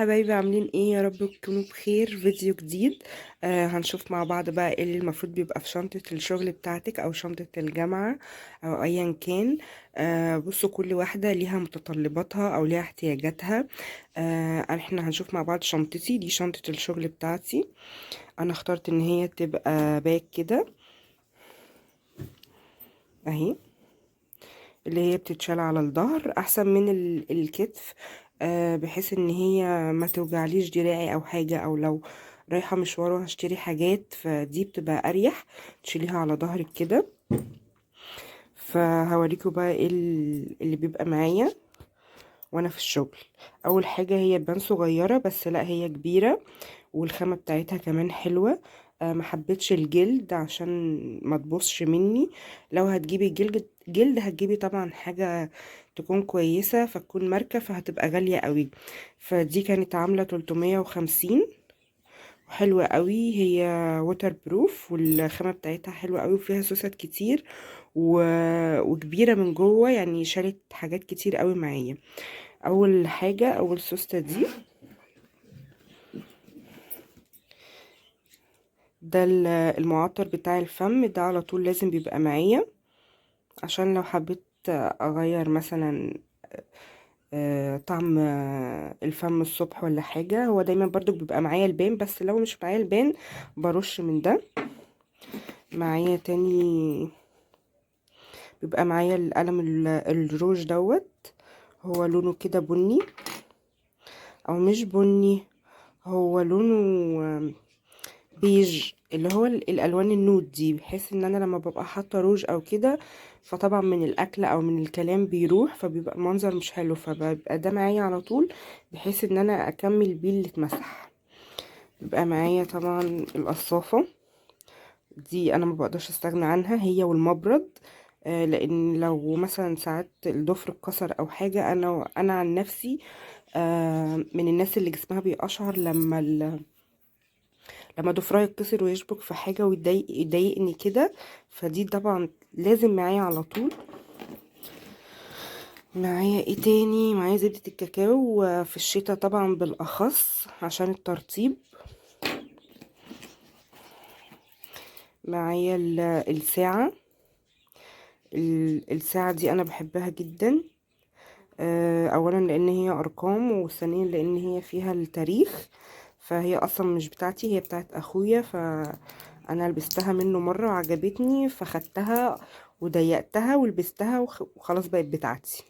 حبايبي، عاملين ايه؟ يا رب تكونوا بخير. فيديو جديد. هنشوف مع بعض بقى ايه اللي المفروض بيبقى في شنطة الشغل بتاعتك او شنطة الجامعة او ايا كان. بصوا، كل واحدة ليها متطلباتها او ليها احتياجاتها. احنا هنشوف مع بعض. شنطتي دي شنطة الشغل بتاعتي. انا اخترت ان هي تبقى باك كده اهي، اللي هي بتتشال على الظهر احسن من الكتف. بحيث ان هي ما توجعليش دراعي او حاجة، او لو رايحة مشوار وهشتري حاجات، فدي بتبقى اريح تشيليها على ظهرك كده. فهوريكوا بقى ايه اللي بيبقى معايا وانا في الشغل. اول حاجة هي تبان صغيرة، بس لا هي كبيرة، والخامة بتاعتها كمان حلوة. ما حبيتش الجلد عشان ما تبوظش مني. لو هتجيبي جلد هتجيبي طبعا حاجة تكون كويسة، فتكون ماركة، فهتبقى غالية قوي. فدي كانت عاملة 350، حلوة قوي. هي ووتر بروف، والخامة بتاعتها حلوة قوي، وفيها سوست كتير و... وكبيرة من جوه، يعني شالت حاجات كتير قوي معايا. اول حاجة، اول سوستة دي، ده المعطر بتاع الفم ده على طول لازم بيبقى معايا، عشان لو حبيت اغير مثلا طعم الفم الصبح ولا حاجة. هو دايما برضو بيبقى معايا البان، بس لو مش معايا البان برش من ده. معايا تاني بيبقى معايا القلم الروج دوت. هو لونه كده بني، او مش بني، هو لونه بيج، اللي هو الالوان النود دي، بحيث ان انا لما ببقى حاطه روج او كده، فطبعا من الاكل او من الكلام بيروح، فبيبقى المنظر مش حلو، فبيبقى ده معايا على طول، بحيث ان انا اكمل بيه اللي اتمسح. بيبقى معايا طبعا القصافه دي، انا ما بقدرش استغنى عنها، هي والمبرد. لان لو مثلا ساعات الضفر اتكسر او حاجه، انا عن نفسي من الناس اللي جسمها بيقشعر لما ضفرها يتكسر ويشبك في حاجة يضايقني كده. فدي طبعا لازم معايا على طول. معايا ايه تاني؟ معايا زبدة الكاكاو، في الشتاء طبعا بالاخص عشان الترطيب. معايا الساعة. الساعة دي انا بحبها جدا. اولا لان هي ارقام، وثانيا لان هي فيها التاريخ. فهي اصلا مش بتاعتي، هي بتاعت اخويا، فانا لبستها منه مره وعجبتني، فخدتها وضيقتها ولبستها وخلاص بقت بتاعتي.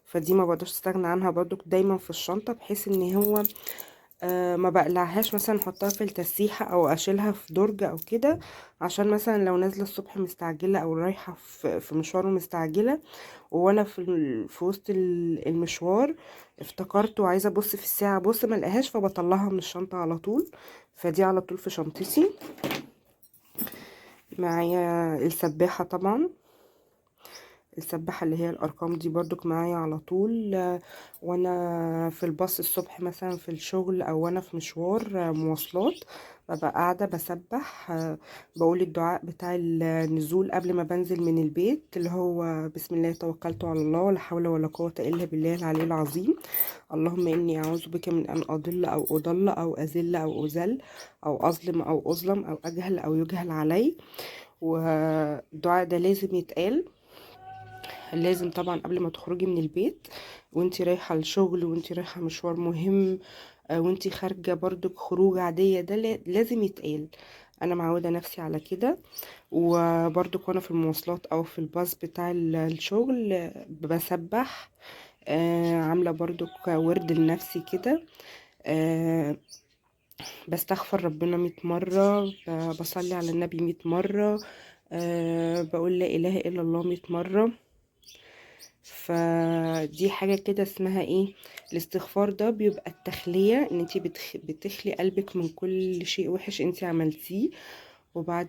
فدي ما بقدرش استغنى عنها برضو، دايما في الشنطه، بحيث ان هو ما بقلعهاش مثلا احطها في التسيحة او اشيلها في درج او كده، عشان مثلا لو نازلة الصبح مستعجلة او رايحة في مشوار مستعجلة، وانا في وسط المشوار افتكرت وعايزة ابص في الساعة، بص ما لقاهاش، فبطلعها من الشنطة على طول. فدي على طول في شنطتي. معايا السباحة طبعا. السباحة اللي هي الأرقام دي برضك معايا على طول. وأنا في الباص الصبح مثلا في الشغل، أو وأنا في مشوار مواصلات، ببقى قاعدة بسبح. بقول الدعاء بتاع النزول قبل ما بنزل من البيت، اللي هو بسم الله توكلت على الله، ولا حول ولا قوة إلا بالله العلي العظيم. اللهم إني أعوذ بك من أن أضل أو أضل أو أذل أو أذل أو أظلم أو أظلم أو أجهل أو يجهل علي. والدعاء ده لازم يتقال، لازم طبعا قبل ما تخرجي من البيت، وانتي رايحة الشغل، وانتي رايحة مشوار مهم، وانتي خارجة برضك خروج عادية، ده لازم يتقال. انا معودة نفسي على كده. وبرضك وانا في المواصلات او في الباص بتاع الشغل بسبح. عاملة برضك ورد لنفسي كده. آه بستغفر ربنا 100 مرة، بصلي على النبي 100 مرة. بقول لا إله إلا الله 100 مرة. فدي حاجة كده اسمها ايه، الاستغفار ده بيبقى التخلية، ان انتي بتخلي قلبك من كل شيء وحش انتي عملتيه. وبعد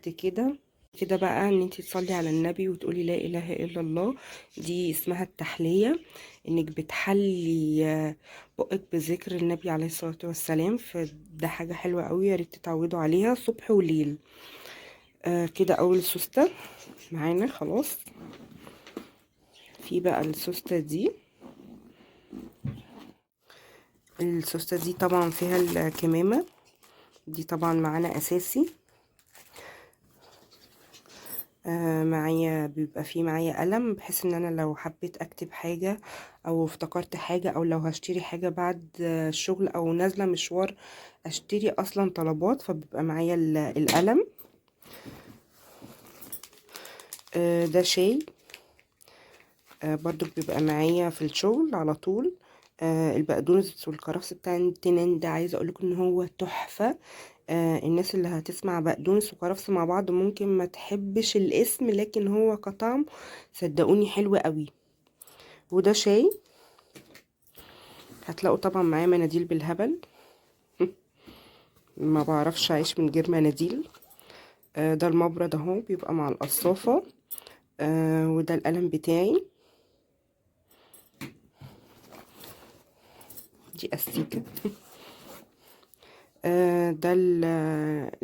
كده بقى ان انتي تصلي على النبي وتقولي لا اله الا الله. دي اسمها التحلية، انك بتحلي بقك بذكر النبي عليه الصلاة والسلام. فده حاجة حلوة قوي، يا ريت تتعودوا عليها صبح وليل. كده اول سوستة معانا خلاص. في بقى السوستة دي، السوستة دي طبعا فيها الكمامة، دي طبعا معانا اساسي. معايا بيبقى فيه معايا قلم، بحيث ان انا لو حبيت اكتب حاجة او افتكرت حاجة او لو هشتري حاجة بعد الشغل او نازلة مشوار اشتري اصلا طلبات، فبيبقى معايا القلم. ده شاي برضو بيبقى معايا في الشغل على طول. البقدونس والكرفس بتاع التنين ده عايزه اقولكم ان هو تحفه. الناس اللي هتسمع بقدونس وكرفس مع بعض ممكن ما تحبش الاسم، لكن هو كطعم صدقوني حلو قوي. وده شاي. هتلاقوا طبعا معايا مناديل بالهبل. ما بعرفش اعيش من غير مناديل. ده المبرد اهو بيبقى مع القصافه. وده القلم بتاعي، دي استيكه. ده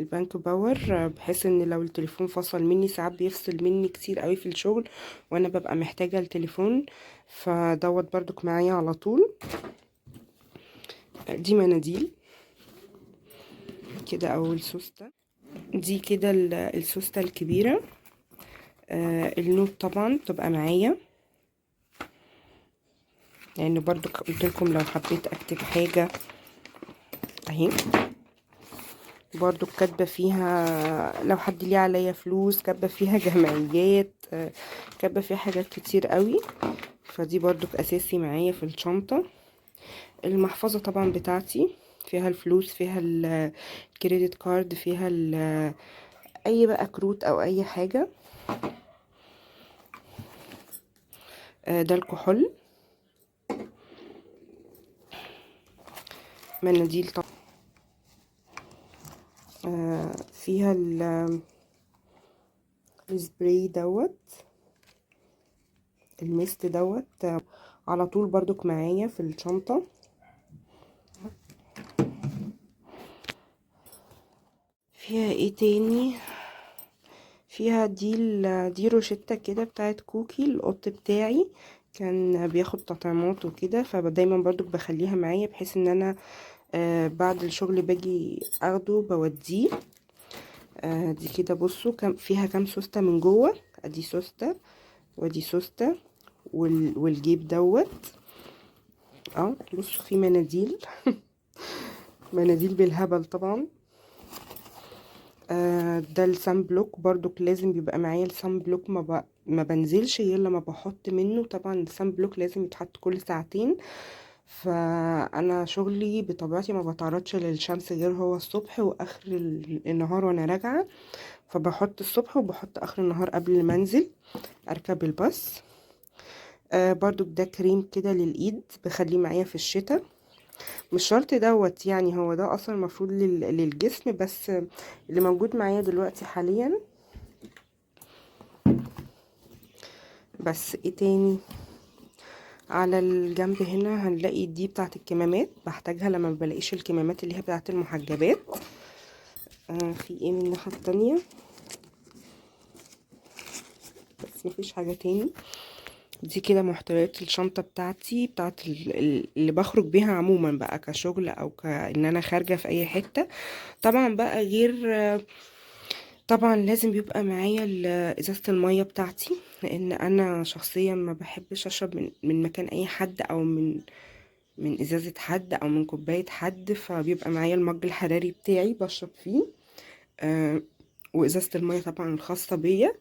البنك باور، بحيث ان لو التليفون فصل مني، ساعات بيفصل مني كتير قوي في الشغل وانا ببقى محتاجة التليفون، فدوت برضك معايا على طول. دي مناديل كده. اول سوستة دي كده السوستة الكبيرة. النوت طبعا بتبقى معايا، لان برضك قلت لكم لو حبيت اكتب حاجة اهي. برضو كاتبه فيها لو حد ليه عليا فلوس، كاتبه فيها جمعيات، كاتبه فيها حاجات كتير قوي، فدي برضو اساسي معايا في الشنطه. المحفظه طبعا بتاعتي فيها الفلوس، فيها الكريدت كارد، فيها اي بقى كروت او اي حاجه. ده الكحول. مناديل طبعا. فيها السبراي دوت، الميست دوت على طول برضك معايا في الشنطه. فيها ايه تاني؟ فيها دي روشتة كده بتاعت كوكي، القط بتاعي كان بياخد تطعيمات وكده، فدايما برضو بخليها معايا، بحيث ان انا بعد الشغل باجي اخده بوديه. دي كده بصوا فيها كام سوستة من جوه. ادي سوستة ودي سوستة والجيب دوت. بصوا في مناديل. مناديل بالهبل طبعا. ده السان بلوك برضو لازم بيبقى معايا السان بلوك، ما بنزلش غير لما بحط منه. طبعا السان بلوك لازم يتحط كل ساعتين، فانا شغلي بطبيعتي ما بتعرضش للشمس غير هو الصبح واخر النهار وانا راجعه، فبحط الصبح وبحط اخر النهار قبل ما انزل اركب الباص. برضو ده كريم كده للايد بخليه معايا في الشتاء. مش شرط دوت، يعني هو ده اصلا المفروض للجسم، بس اللي موجود معايا دلوقتي حاليا. بس ايه تاني؟ على الجنب هنا هنلاقي دي بتاعت الكمامات، بحتاجها لما بلاقيش الكمامات اللي هي بتاعت المحجبات. في ايه من الناحية التانية؟ بس مفيش حاجة تاني. دي كده محتويات الشنطة بتاعتي، بتاعت اللي بخرج بيها عموما بقى كشغل او كأن انا خارجة في اي حتة. طبعا بقى غير طبعا لازم بيبقى معايا ازازة المية بتاعتي، لان انا شخصيا ما بحبش اشرب من مكان اي حد، او من ازازة حد او من كوباية حد، فبيبقى معايا المج الحراري بتاعي بشرب فيه. وازازة المية طبعا الخاصة بيا.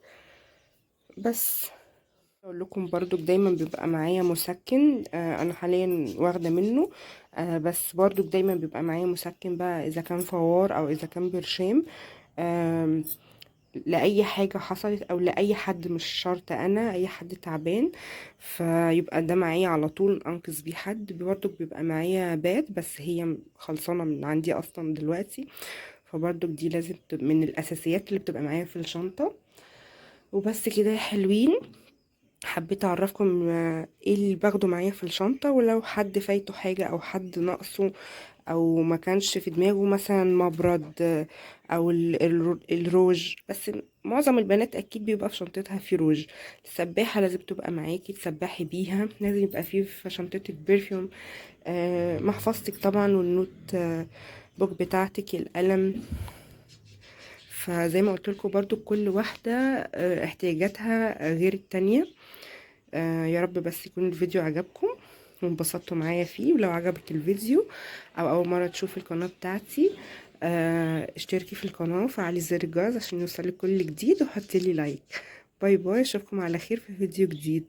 بس اقول لكم برضو دايما بيبقى معايا مسكن، انا حاليا واخده منه. بس برضو دايما بيبقى معايا مسكن بقى، اذا كان فوار او اذا كان برشام. لاي حاجه حصلت او لاي حد، مش شرط انا، اي حد تعبان فيبقى ده معايا على طول انقذ بيه حد. برضو بيبقى معايا باد، بس هي خلصانه من عندي اصلا دلوقتي، فبرضو دي لازم من الاساسيات اللي بتبقى معايا في الشنطه. وبس كده يا حلوين، حبيت اعرفكم ايه اللي باخده معايا في الشنطة، ولو حد فايته حاجة او حد ناقصه او ما كانش في دماغه مثلا مبرد، او الروج، بس معظم البنات اكيد بيبقى في شنطتها في روج. السباحه لازم تبقى معاكي تسبحي بيها، لازم يبقى في شنطتك برفيوم، محفظتك طبعا، والنوت بوك بتاعتك، القلم. فزي ما قلت لكم برضو كل واحده احتياجاتها غير التانية. يا رب بس يكون الفيديو عجبكم وانبسطتوا معايا فيه. ولو عجبك الفيديو او اول مره تشوفي القناه بتاعتي، اشتركي في القناه وفعلي زر الجرس عشان يوصلك كل جديد، وحطي لي لايك. باي باي، اشوفكم على خير في فيديو جديد.